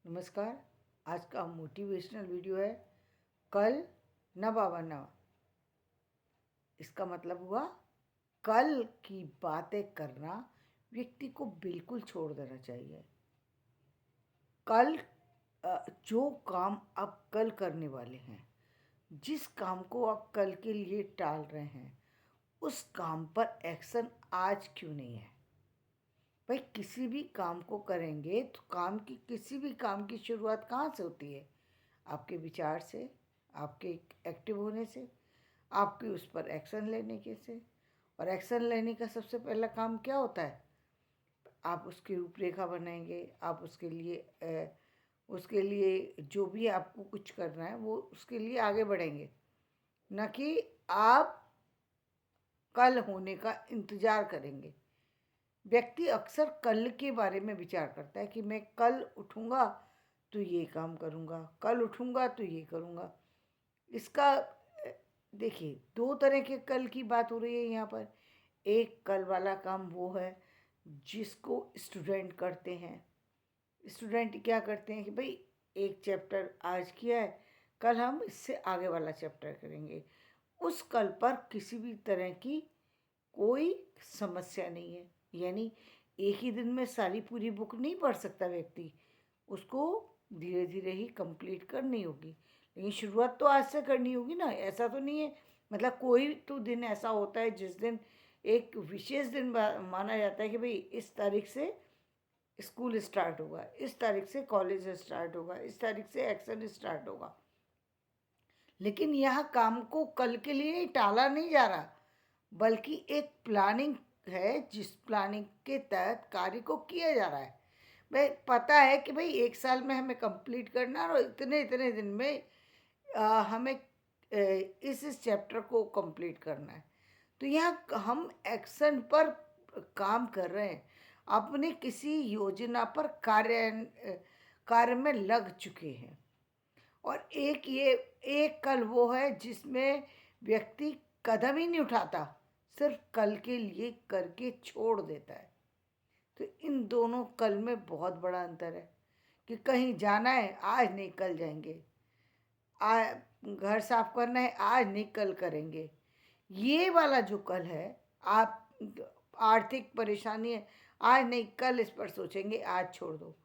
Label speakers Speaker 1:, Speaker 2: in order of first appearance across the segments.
Speaker 1: नमस्कार। आज का मोटिवेशनल वीडियो है कल न बाबा न। इसका मतलब हुआ कल की बातें करना व्यक्ति को बिल्कुल छोड़ देना चाहिए। कल जो काम आप कल करने वाले हैं, जिस काम को आप कल के लिए टाल रहे हैं, उस काम पर एक्शन आज क्यों नहीं है? भाई, किसी भी काम को करेंगे तो किसी भी काम की शुरुआत कहाँ से होती है? आपके विचार से, आपके एक्टिव होने से, आपके उस पर एक्शन लेने के से। और एक्शन लेने का सबसे पहला काम क्या होता है? आप उसकी रूपरेखा बनाएंगे, आप उसके लिए जो भी आपको कुछ करना है वो उसके लिए आगे बढ़ेंगे, न कि आप कल होने का इंतज़ार करेंगे। व्यक्ति अक्सर कल के बारे में विचार करता है कि मैं कल उठूँगा तो ये काम करूँगा, कल उठूँगा तो ये करूँगा। इसका देखिए, दो तरह के कल की बात हो रही है यहाँ पर। एक कल वाला काम वो है जिसको स्टूडेंट करते हैं। स्टूडेंट क्या करते हैं कि भाई, एक चैप्टर आज किया है, कल हम इससे आगे वाला चैप्टर करेंगे। उस कल पर किसी भी तरह की कोई समस्या नहीं है। यानी एक ही दिन में सारी पूरी बुक नहीं पढ़ सकता व्यक्ति, उसको धीरे धीरे ही कंप्लीट करनी होगी। लेकिन शुरुआत तो आज से करनी होगी ना। ऐसा तो नहीं है, मतलब कोई तो दिन ऐसा होता है जिस दिन एक विशेष दिन माना जाता है कि भाई इस तारीख से स्कूल स्टार्ट होगा, इस तारीख से कॉलेज स्टार्ट होगा, इस तारीख से एक्शन स्टार्ट होगा। लेकिन यहाँ काम को कल के लिए नहीं टाला नहीं जा रहा, बल्कि एक प्लानिंग है जिस प्लानिंग के तहत कार्य को किया जा रहा है। भाई, पता है कि भाई एक साल में हमें कंप्लीट करना है और इतने इतने दिन में हमें इस चैप्टर को कंप्लीट करना है। तो यहाँ हम एक्शन पर काम कर रहे हैं, अपने किसी योजना पर कार्य में लग चुके हैं। और एक कल वो है जिसमें व्यक्ति कदम ही नहीं उठाता, सिर्फ कल के लिए करके छोड़ देता है। तो इन दोनों कल में बहुत बड़ा अंतर है कि कहीं जाना है, आज नहीं कल जाएंगे। घर साफ करना है, आज नहीं कल करेंगे। ये वाला जो कल है, आप आर्थिक परेशानी है, आज नहीं कल इस पर सोचेंगे, आज छोड़ दो।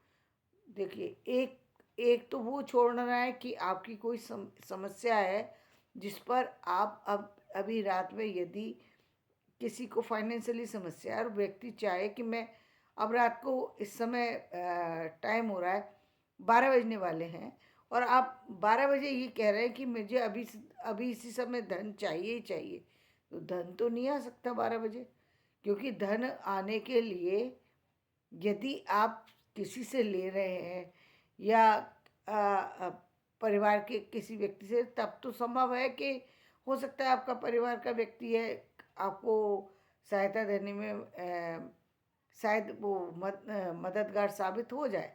Speaker 1: देखिए, एक एक तो वो छोड़ना है कि आपकी कोई समस्या है जिस पर आप अब अभी रात में, यदि किसी को फाइनेंशियली समस्या है और व्यक्ति चाहे कि मैं अब रात को इस समय टाइम हो रहा है 12 बजने वाले हैं, और आप 12 बजे ये कह रहे हैं कि मुझे अभी इसी समय धन चाहिए ही चाहिए, तो धन तो नहीं आ सकता 12 बजे। क्योंकि धन आने के लिए यदि आप किसी से ले रहे हैं या परिवार के किसी व्यक्ति से, तब तो संभव है कि हो सकता है आपका परिवार का व्यक्ति है, आपको सहायता देने में शायद वो मददगार साबित हो जाए।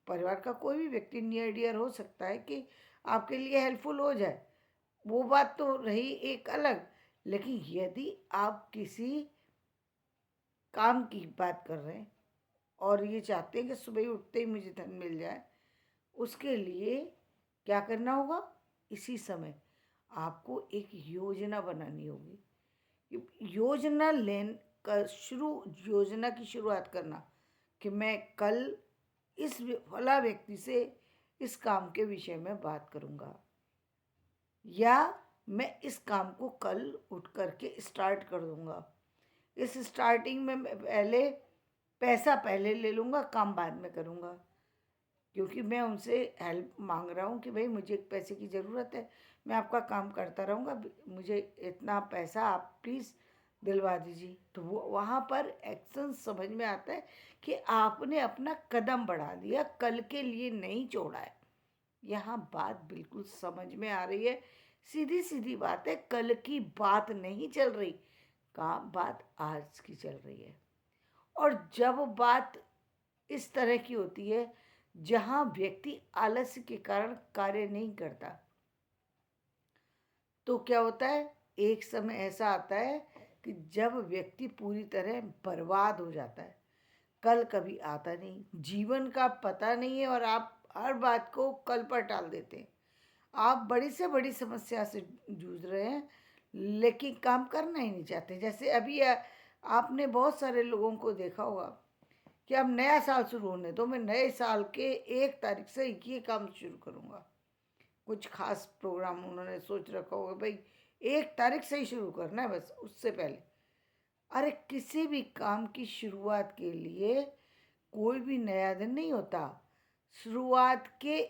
Speaker 1: परिवार का कोई भी व्यक्ति नियर डियर हो सकता है कि आपके लिए हेल्पफुल हो जाए, वो बात तो रही एक अलग। लेकिन यदि आप किसी काम की बात कर रहे हैं और ये चाहते हैं कि सुबह ही उठते ही मुझे धन मिल जाए, उसके लिए क्या करना होगा? इसी समय आपको एक योजना बनानी होगी। योजना योजना की शुरुआत करना कि मैं कल इस फला व्यक्ति से इस काम के विषय में बात करूँगा, या मैं इस काम को कल उठ करके स्टार्ट कर दूँगा। इस स्टार्टिंग में मैं पैसा पहले ले लूँगा, काम बाद में करूँगा। क्योंकि मैं उनसे हेल्प मांग रहा हूँ कि भाई मुझे एक पैसे की ज़रूरत है, मैं आपका काम करता रहूँगा, मुझे इतना पैसा आप प्लीज़ दिलवा दीजिए। तो वो वहाँ पर एक्शन समझ में आता है कि आपने अपना कदम बढ़ा दिया, कल के लिए नहीं छोड़ा है। यहाँ बात बिल्कुल समझ में आ रही है। सीधी सीधी बात है, कल की बात नहीं चल रही, बात आज की चल रही है। और जब बात इस तरह की होती है जहाँ व्यक्ति आलस्य के कारण कार्य नहीं करता, तो क्या होता है? एक समय ऐसा आता है कि जब व्यक्ति पूरी तरह बर्बाद हो जाता है। कल कभी आता नहीं, जीवन का पता नहीं है, और आप हर बात को कल पर टाल देते हैं। आप बड़ी से बड़ी समस्या से जूझ रहे हैं, लेकिन काम करना ही नहीं चाहते। जैसे अभी आपने बहुत सारे लोगों को देखा होगा कि अब नया साल शुरू होने दो, मैं नए साल के 1 तारीख से ये काम शुरू करूँगा। कुछ खास प्रोग्राम उन्होंने सोच रखा होगा, भाई 1 तारीख से ही शुरू करना है, बस उससे पहले। अरे किसी भी काम की शुरुआत के लिए कोई भी नया दिन नहीं होता। शुरुआत के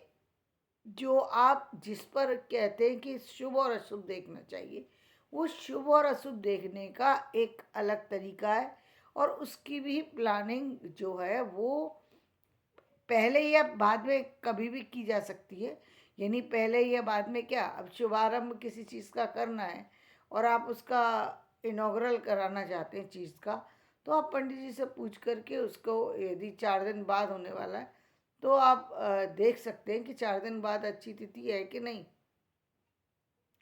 Speaker 1: जो आप जिस पर कहते हैं कि शुभ और अशुभ देखना चाहिए, वो शुभ और अशुभ देखने का एक अलग तरीका है, और उसकी भी प्लानिंग जो है वो पहले या बाद में कभी भी की जा सकती है। यानी पहले या बाद में क्या, अब शुभारंभ किसी चीज़ का करना है और आप उसका इनॉग्रल कराना चाहते हैं चीज़ का, तो आप पंडित जी से पूछ करके उसको, यदि 4 दिन बाद होने वाला है तो आप देख सकते हैं कि 4 दिन बाद अच्छी तिथि है कि नहीं।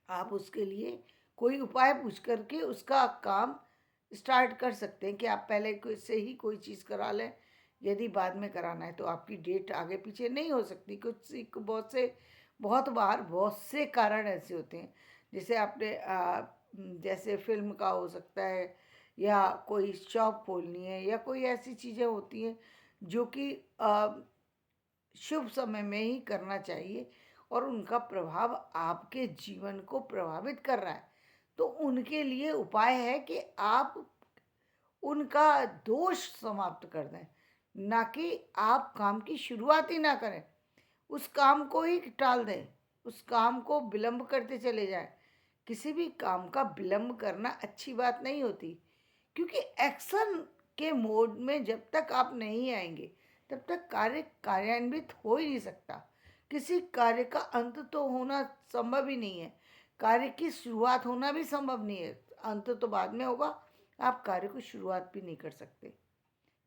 Speaker 1: आप उसके लिए कोई उपाय पूछ करके उसका काम स्टार्ट कर सकते हैं कि आप पहले से ही कोई चीज़ करा लें। यदि बाद में कराना है तो आपकी डेट आगे पीछे नहीं हो सकती। बहुत बार बहुत से कारण ऐसे होते हैं, जैसे आपने जैसे फिल्म का हो सकता है, या कोई शॉप खोलनी है, या कोई ऐसी चीज़ें होती हैं जो कि शुभ समय में ही करना चाहिए और उनका प्रभाव आपके जीवन को प्रभावित कर रहा है। तो उनके लिए उपाय है कि आप उनका दोष समाप्त कर दें, ना कि आप काम की शुरुआत ही ना करें, उस काम को ही टाल दें, उस काम को विलंब करते चले जाएं। किसी भी काम का विलंब करना अच्छी बात नहीं होती, क्योंकि एक्शन के मोड में जब तक आप नहीं आएंगे तब तक कार्य कार्यान्वित हो ही नहीं सकता। किसी कार्य का अंत तो होना संभव ही नहीं है, कार्य की शुरुआत होना भी संभव नहीं है। अंत तो बाद में होगा, आप कार्य को शुरुआत भी नहीं कर सकते।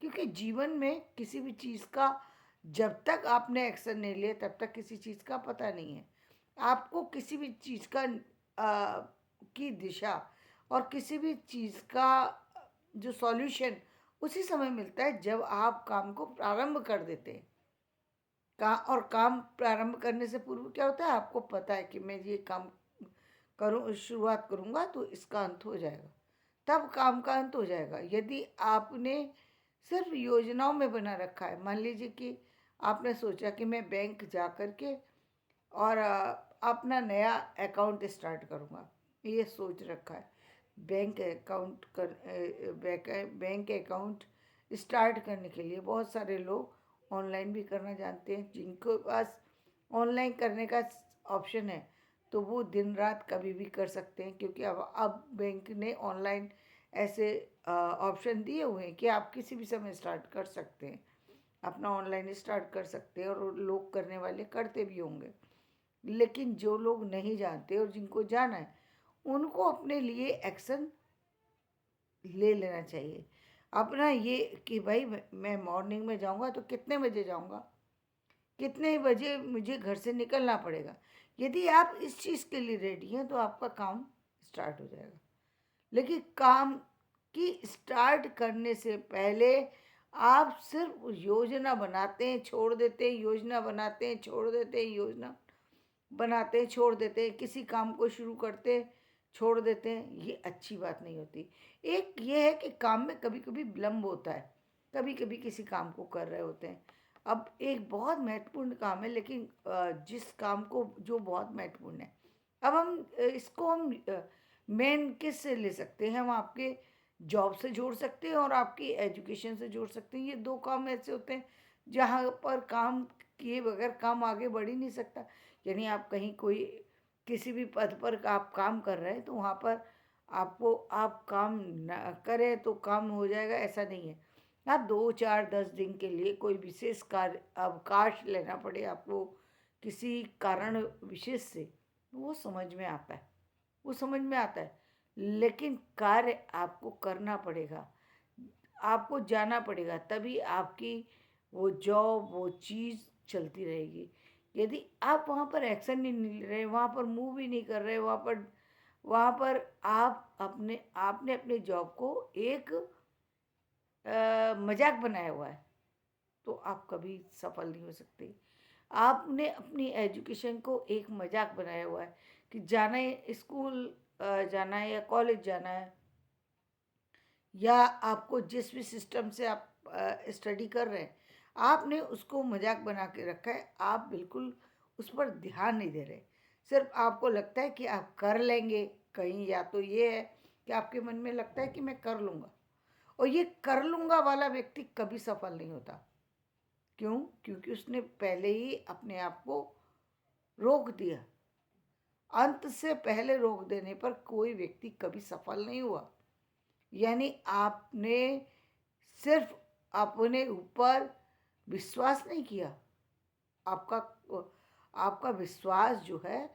Speaker 1: क्योंकि जीवन में किसी भी चीज़ का जब तक आपने एक्शन नहीं लिया तब तक किसी चीज़ का पता नहीं है। आपको किसी भी चीज़ का की दिशा और किसी भी चीज़ का जो सॉल्यूशन उसी समय मिलता है जब आप काम को प्रारंभ कर देते हैं। और काम प्रारंभ करने से पूर्व क्या होता है, आपको पता है कि मैं ये काम करूँ, शुरुआत करूँगा तो इसका अंत हो जाएगा, तब काम का अंत हो जाएगा। यदि आपने सिर्फ योजनाओं में बना रखा है, मान लीजिए कि आपने सोचा कि मैं बैंक जा कर के और अपना नया अकाउंट स्टार्ट करूँगा, ये सोच रखा है। बैंक अकाउंट स्टार्ट करने के लिए बहुत सारे लोग ऑनलाइन भी करना जानते हैं। जिनके पास ऑनलाइन करने का ऑप्शन है तो वो दिन रात कभी भी कर सकते हैं, क्योंकि अब बैंक ने ऑनलाइन ऐसे ऑप्शन दिए हुए हैं कि आप किसी भी समय स्टार्ट कर सकते हैं, अपना ऑनलाइन स्टार्ट कर सकते हैं, और लोग करने वाले करते भी होंगे। लेकिन जो लोग नहीं जानते और जिनको जाना है, उनको अपने लिए एक्शन ले लेना चाहिए। अपना ये कि भाई मैं मॉर्निंग में जाऊंगा तो कितने बजे जाऊंगा, कितने बजे मुझे घर से निकलना पड़ेगा। यदि आप इस चीज़ के लिए रेडी हैं तो आपका काम स्टार्ट हो जाएगा। लेकिन काम की स्टार्ट करने से पहले आप सिर्फ योजना बनाते हैं छोड़ देते हैं, योजना बनाते हैं छोड़ देते हैं, योजना बनाते हैं छोड़ देते हैं, किसी काम को शुरू करते हैं छोड़ देते हैं, ये अच्छी बात नहीं होती। एक ये है कि काम में कभी कभी विलम्ब होता है, कभी कभी किसी काम को कर रहे होते हैं। अब एक बहुत महत्वपूर्ण काम है, लेकिन जिस काम को जो बहुत महत्वपूर्ण है, अब हम इसको हम मेन किस से ले सकते हैं, हम आपके जॉब से जोड़ सकते हैं और आपकी एजुकेशन से जोड़ सकते हैं। ये दो काम ऐसे होते हैं जहाँ पर काम किए बगैर काम आगे बढ़ ही नहीं सकता। यानी आप कहीं कोई किसी भी पद पर आप काम कर रहे हैं तो वहाँ पर आपको आप काम न करें तो काम हो जाएगा, ऐसा नहीं है। आप 2 4 10 दिन के लिए कोई विशेष कार्य अवकाश लेना पड़े आपको किसी कारण विशेष से, वो समझ में आता है, वो समझ में आता है। लेकिन कार्य आपको करना पड़ेगा, आपको जाना पड़ेगा, तभी आपकी वो जॉब वो चीज़ चलती रहेगी। यदि आप वहाँ पर एक्शन नहीं ले रहे, वहाँ पर मूव भी नहीं कर रहे, वहाँ पर आप अपने आपने अपने जॉब को एक मजाक बनाया हुआ है, तो आप कभी सफल नहीं हो सकते। आपने अपनी एजुकेशन को एक मजाक बनाया हुआ है कि जाना है स्कूल, जाना है या कॉलेज जाना है, या आपको जिस भी सिस्टम से आप स्टडी कर रहे हैं, आपने उसको मजाक बना के रखा है। आप बिल्कुल उस पर ध्यान नहीं दे रहे। सिर्फ आपको लगता है कि आप कर लेंगे कहीं, या तो ये है कि आपके मन में लगता है कि मैं कर लूँगा, और ये कर लूँगा वाला व्यक्ति कभी सफल नहीं होता। क्यों? क्योंकि उसने पहले ही अपने आप को रोक दिया। अंत से पहले रोक देने पर कोई व्यक्ति कभी सफल नहीं हुआ। यानी आपने सिर्फ अपने ऊपर विश्वास नहीं किया। आपका आपका विश्वास जो है,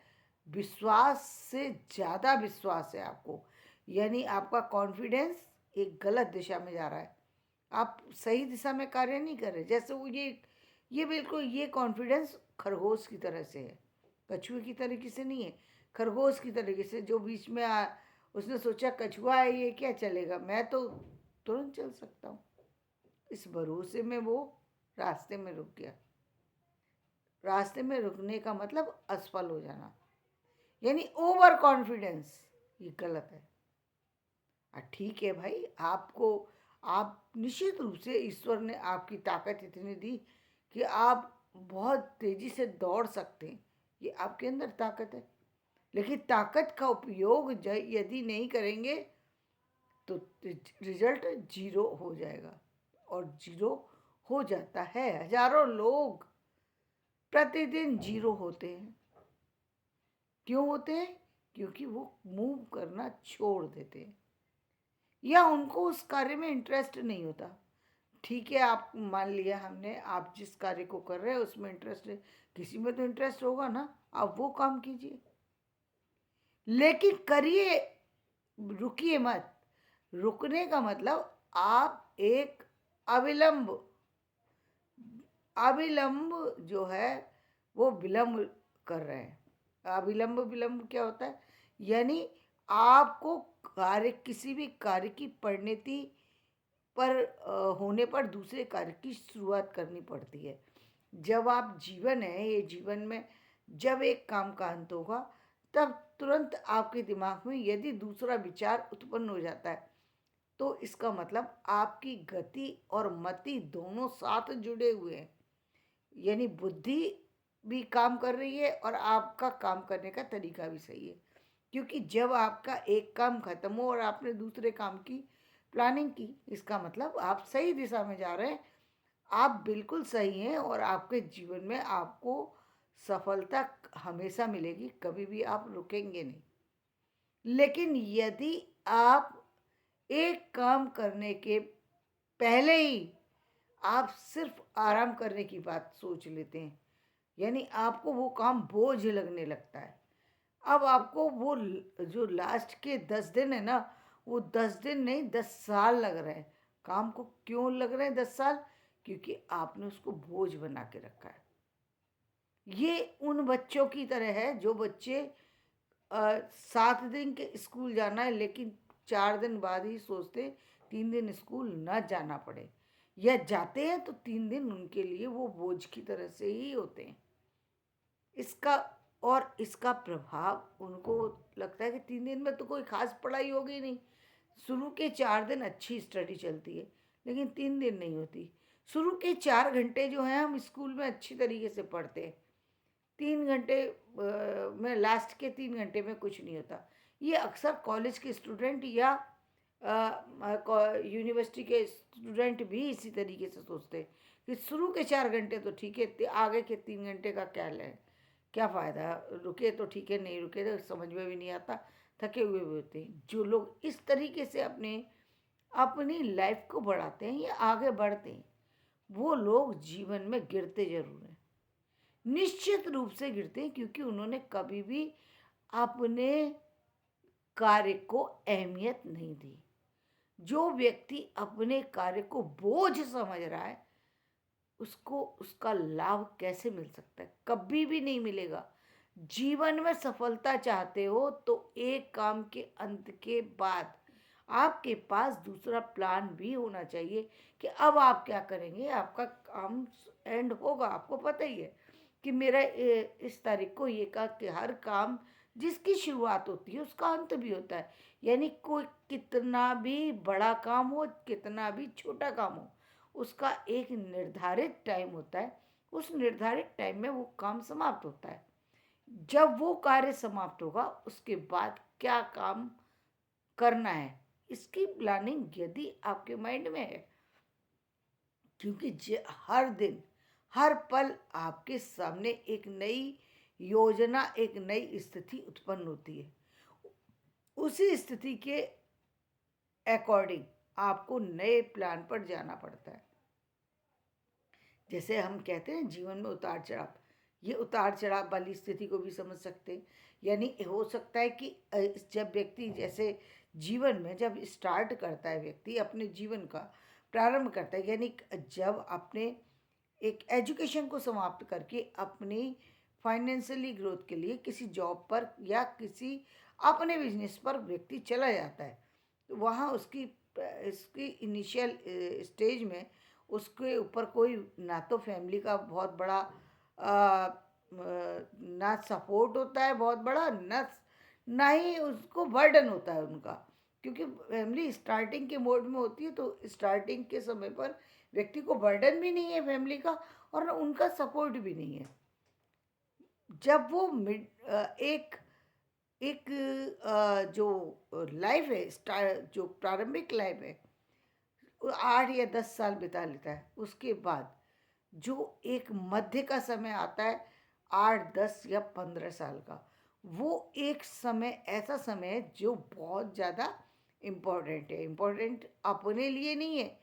Speaker 1: विश्वास से ज़्यादा विश्वास है आपको। यानी आपका कॉन्फिडेंस एक गलत दिशा में जा रहा है। आप सही दिशा में कार्य नहीं कर रहे। जैसे वो ये बिल्कुल ये कॉन्फिडेंस खरगोश की तरह से है, कछुए की तरीके से नहीं है। खरगोश की तरीके से, जो बीच में उसने सोचा कछुआ है, ये क्या चलेगा, मैं तो तुरंत चल सकता हूँ। इस भरोसे में वो रास्ते में रुक गया। रास्ते में रुकने का मतलब असफल हो जाना, यानी ओवर कॉन्फिडेंस। ये गलत है। ठीक है भाई, आपको आप निश्चित रूप से ईश्वर ने आपकी ताकत इतनी दी कि आप बहुत तेजी से दौड़ सकते हैं। ये आपके अंदर ताकत है। लेकिन ताकत का उपयोग यदि नहीं करेंगे तो रिजल्ट जीरो हो जाएगा। और जीरो हो जाता है। हजारों लोग प्रतिदिन जीरो होते हैं। क्यों होते हैं? क्योंकि वो मूव करना छोड़ देते हैं, या उनको उस कार्य में इंटरेस्ट नहीं होता। ठीक है, आप मान लिया हमने, आप जिस कार्य को कर रहे हैं उसमें इंटरेस्ट है, किसी में तो इंटरेस्ट होगा ना, आप वो काम कीजिए, लेकिन करिए, रुकिए मत। रुकने का मतलब आप एक अविलंब अविलंब जो है वो विलंब कर रहे हैं। अविलंब विलंब क्या होता है? यानी आपको कार्य, किसी भी कार्य की परिणति पर होने पर दूसरे कार्य की शुरुआत करनी पड़ती है। जब आप जीवन है, ये जीवन में जब एक काम का अंत होगा, तब तुरंत आपके दिमाग में यदि दूसरा विचार उत्पन्न हो जाता है, तो इसका मतलब आपकी गति और मति दोनों साथ जुड़े हुए हैं। यानी बुद्धि भी काम कर रही है और आपका काम करने का तरीका भी सही है। क्योंकि जब आपका एक काम खत्म हो और आपने दूसरे काम की प्लानिंग की, इसका मतलब आप सही दिशा में जा रहे हैं। आप बिल्कुल सही हैं और आपके जीवन में आपको सफलता हमेशा मिलेगी, कभी भी आप रुकेंगे नहीं। लेकिन यदि आप एक काम करने के पहले ही आप सिर्फ आराम करने की बात सोच लेते हैं, यानी आपको वो काम बोझ लगने लगता है। अब आपको वो जो लास्ट के 10 दिन है ना, वो 10 दिन नहीं, 10 साल लग रहे हैं। काम को क्यों लग रहे हैं 10 साल? क्योंकि आपने उसको बोझ बना के रखा है। ये उन बच्चों की तरह है जो बच्चे 7 दिन के स्कूल जाना है, लेकिन 4 दिन बाद ही सोचते 3 दिन स्कूल न जाना पड़े, या जाते हैं तो 3 दिन उनके लिए वो बोझ की तरह से ही होते हैं। इसका इसका प्रभाव उनको लगता है कि 3 दिन में तो कोई खास पढ़ाई होगी नहीं। शुरू के 4 दिन अच्छी स्टडी चलती है, लेकिन 3 दिन नहीं होती। शुरू के 4 घंटे जो हैं हम स्कूल में अच्छी तरीके से पढ़ते हैं, 3 घंटे में, लास्ट के 3 घंटे में कुछ नहीं होता। ये अक्सर कॉलेज के स्टूडेंट या यूनिवर्सिटी के स्टूडेंट भी इसी तरीके से सोचते हैं कि शुरू के 4 घंटे तो ठीक है, आगे के 3 घंटे का क्या लें, क्या फ़ायदा, रुके तो ठीक है, नहीं रुके तो समझ में भी नहीं आता, थके हुए भी होते हैं। जो लोग इस तरीके से अपनी लाइफ को बढ़ाते हैं या आगे बढ़ते हैं, वो लोग जीवन में गिरते जरूर हैं, निश्चित रूप से गिरते हैं, क्योंकि उन्होंने कभी भी अपने कार्य को अहमियत नहीं दी। जो व्यक्ति अपने कार्य को बोझ समझ रहा है, उसको उसका लाभ कैसे मिल सकता है? कभी भी नहीं मिलेगा। जीवन में सफलता चाहते हो तो एक काम के अंत के बाद आपके पास दूसरा प्लान भी होना चाहिए कि अब आप क्या करेंगे। आपका काम एंड होगा, आपको पता ही है। कि मेरा इस तारीख को ये का कि हर काम जिसकी शुरुआत होती है उसका अंत भी होता है। यानी कोई कितना भी बड़ा काम हो, कितना भी छोटा काम हो, उसका एक निर्धारित टाइम होता है। उस निर्धारित टाइम में वो काम समाप्त होता है। जब वो कार्य समाप्त होगा उसके बाद क्या काम करना है, इसकी प्लानिंग यदि आपके माइंड में है, क्योंकि हर दिन हर पल आपके सामने एक नई योजना, एक नई स्थिति उत्पन्न होती है। उसी स्थिति के अकॉर्डिंग आपको नए प्लान पर जाना पड़ता है। जैसे हम कहते हैं जीवन में उतार चढ़ाव, ये उतार चढ़ाव वाली स्थिति को भी समझ सकते हैं। यानी हो सकता है कि जब व्यक्ति जैसे जीवन में जब स्टार्ट करता है, व्यक्ति अपने जीवन का प्रारंभ करता है, यानी जब अपने एक एजुकेशन को समाप्त करके अपनी फाइनेंशियली ग्रोथ के लिए किसी जॉब पर या किसी अपने बिजनेस पर व्यक्ति चला जाता है, तो वहाँ उसकी इसकी इनिशियल स्टेज में उसके ऊपर कोई ना तो फैमिली का बहुत बड़ा ना सपोर्ट होता है बहुत बड़ा, ना ही उसको बर्डन होता है उनका, क्योंकि फैमिली स्टार्टिंग के मोड में होती है। तो स्टार्टिंग के समय पर व्यक्ति को बर्डन भी नहीं है फैमिली का और उनका सपोर्ट भी नहीं है। जब वो मिड एक एक जो लाइफ है, जो प्रारंभिक लाइफ है, 8 या 10 साल बिता लेता है, उसके बाद जो एक मध्य का समय आता है 8, 10 या 15 साल का, वो एक समय ऐसा समय है जो बहुत ज़्यादा इम्पोर्टेंट है। इम्पोर्टेंट अपने लिए नहीं है,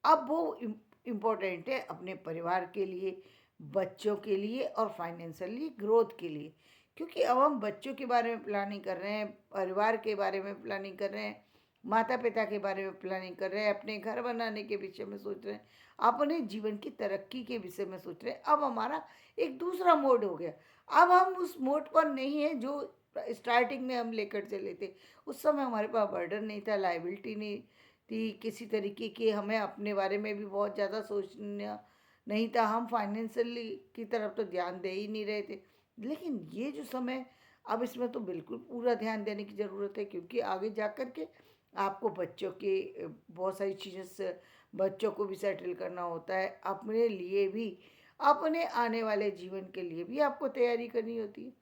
Speaker 1: अब वो इम्पोर्टेंट है अपने परिवार के लिए, बच्चों के लिए और फाइनेंशियली ग्रोथ के लिए। क्योंकि अब हम बच्चों के बारे में प्लानिंग कर रहे हैं, परिवार के बारे में प्लानिंग कर रहे हैं, माता पिता के बारे में प्लानिंग कर रहे हैं, अपने घर बनाने के विषय में सोच रहे हैं, अपने जीवन की तरक्की के विषय में सोच रहे हैं। अब हमारा एक दूसरा मोड हो गया। अब हम उस मोड पर नहीं है जो स्टार्टिंग में हम लेकर चले थे। उस समय हमारे पास बर्डन नहीं था, लाइबिलिटी नहीं थी किसी तरीके की, हमें अपने बारे में भी बहुत ज़्यादा सोचना नहीं था, हम फाइनेंशियली की तरफ तो ध्यान दे ही नहीं रहे थे। लेकिन ये जो समय, अब इसमें तो बिल्कुल पूरा ध्यान देने की ज़रूरत है, क्योंकि आगे जा कर के आपको बच्चों के बहुत सारी चीज़ें से बच्चों को भी सेटल करना होता है, अपने लिए भी, अपने आने वाले जीवन के लिए भी आपको तैयारी करनी होती है।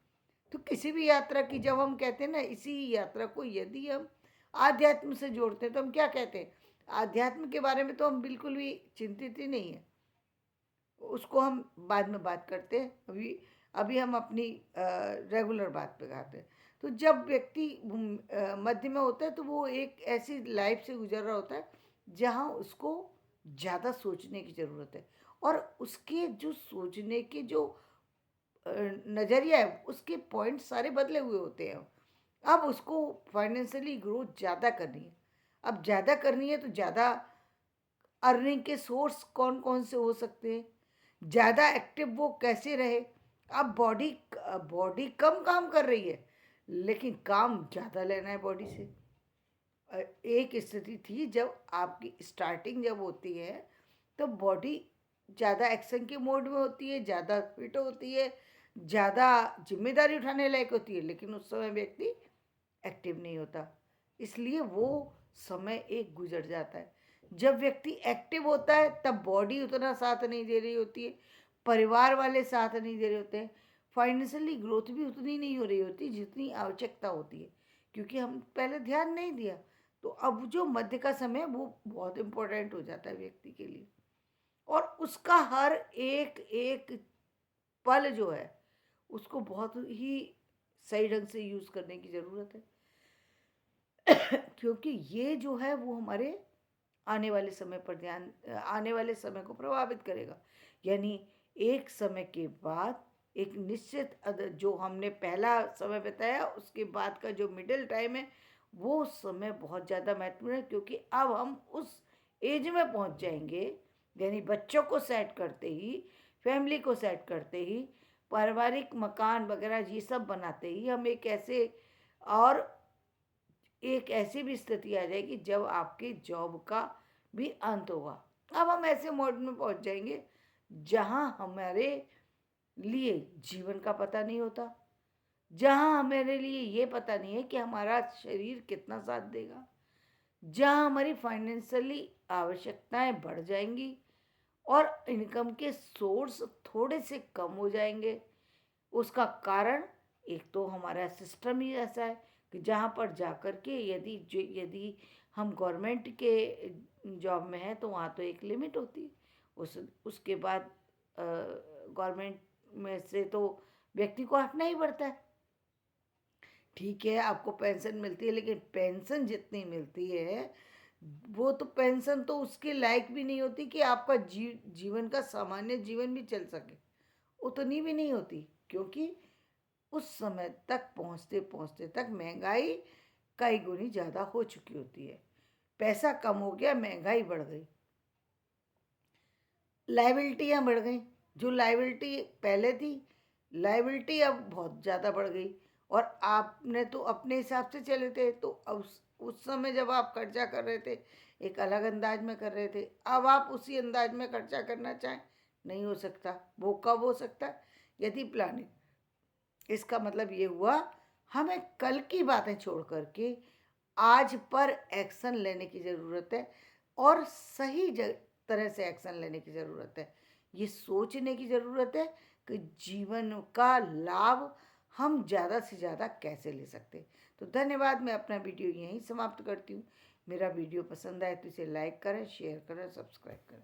Speaker 1: तो किसी भी यात्रा की जब हम कहते हैं ना, इसी यात्रा को यदि हम आध्यात्म से जोड़ते हैं तो हम क्या कहते हैं, आध्यात्म के बारे में तो हम बिल्कुल भी चिंतित ही नहीं है, उसको हम बाद में बात करते हैं। अभी अभी हम अपनी रेगुलर बात पे आते हैं। तो जब व्यक्ति मध्य में होता है तो वो एक ऐसी लाइफ से गुजर रहा होता है जहाँ उसको ज़्यादा सोचने की ज़रूरत है, और उसके जो सोचने के जो नज़रिया है, उसके पॉइंट सारे बदले हुए होते हैं। अब उसको फाइनेंशियली ग्रोथ ज़्यादा करनी है। अब ज़्यादा करनी है तो ज़्यादा अर्निंग के सोर्स कौन कौन से हो सकते हैं, ज़्यादा एक्टिव वो कैसे रहे। अब बॉडी बॉडी कम काम कर रही है लेकिन काम ज़्यादा लेना है बॉडी से। एक स्थिति थी जब आपकी स्टार्टिंग जब होती है तो बॉडी ज़्यादा एक्शन के मोड में होती है, ज़्यादा फिट होती है, ज़्यादा जिम्मेदारी उठाने लायक होती है, लेकिन उस समय व्यक्ति एक्टिव नहीं होता, इसलिए वो समय एक गुजर जाता है। जब व्यक्ति एक्टिव होता है तब बॉडी उतना साथ नहीं दे रही होती है, परिवार वाले साथ नहीं दे रहे होते हैं, फाइनेंशियली ग्रोथ भी उतनी नहीं हो रही होती जितनी आवश्यकता होती है, क्योंकि हम पहले ध्यान नहीं दिया। तो अब जो मध्य का समय है वो बहुत इम्पोर्टेंट हो जाता है व्यक्ति के लिए, और उसका हर एक एक पल जो है उसको बहुत ही सही ढंग से यूज़ करने की ज़रूरत है। क्योंकि ये जो है वो हमारे आने वाले समय पर आने वाले समय को प्रभावित करेगा। यानी एक समय के बाद एक निश्चित जो हमने पहला समय बताया उसके बाद का जो मिडिल टाइम है वो समय बहुत ज़्यादा महत्वपूर्ण है, क्योंकि अब हम उस एज में पहुंच जाएंगे, यानी बच्चों को सेट करते ही, फैमिली को सेट करते ही, पारिवारिक मकान वगैरह ये सब बनाते ही हम और एक ऐसी भी स्थिति आ जाएगी जब आपके जॉब का भी अंत होगा। अब हम ऐसे मोड में पहुंच जाएंगे जहां हमारे लिए जीवन का पता नहीं होता, जहाँ हमारे लिए ये पता नहीं है कि हमारा शरीर कितना साथ देगा, जहाँ हमारी फाइनेंशियली आवश्यकताएं बढ़ जाएंगी और इनकम के सोर्स थोड़े से कम हो जाएंगे। उसका कारण एक तो हमारा सिस्टम ही ऐसा है कि जहाँ पर जा कर के यदि हम गवर्नमेंट के जॉब में हैं तो वहाँ तो एक लिमिट होती है। उसके बाद गवर्नमेंट में से तो व्यक्ति को हटना ही पड़ता है। ठीक है, आपको पेंशन मिलती है, लेकिन पेंशन जितनी मिलती है वो तो पेंशन तो उसके लायक भी नहीं होती कि आपका जीवन का सामान्य जीवन भी चल सके, उतनी भी नहीं होती। क्योंकि उस समय तक पहुंचते पहुंचते तक महंगाई कई गुनी ज़्यादा हो चुकी होती है। पैसा कम हो गया, महंगाई बढ़ गई, लाइबिलिटियाँ बढ़ गई। जो लाइबिलिटी पहले थी, लाइबिलिटी अब बहुत ज़्यादा बढ़ गई। और आपने तो अपने हिसाब से चले थे, तो उस समय जब आप खर्चा कर रहे थे एक अलग अंदाज में कर रहे थे, अब आप उसी अंदाज में खर्चा करना चाहें, नहीं हो सकता। वो कब हो सकता है? यदि प्लानिंग, इसका मतलब ये हुआ हमें कल की बातें छोड़ करके आज पर एक्शन लेने की ज़रूरत है, और सही तरह से एक्शन लेने की ज़रूरत है। ये सोचने की ज़रूरत है कि जीवन का लाभ हम ज़्यादा से ज़्यादा कैसे ले सकते हैं। तो धन्यवाद, मैं अपना वीडियो यहीं समाप्त करती हूँ। मेरा वीडियो पसंद आए तो इसे लाइक करें, शेयर करें, सब्सक्राइब करें।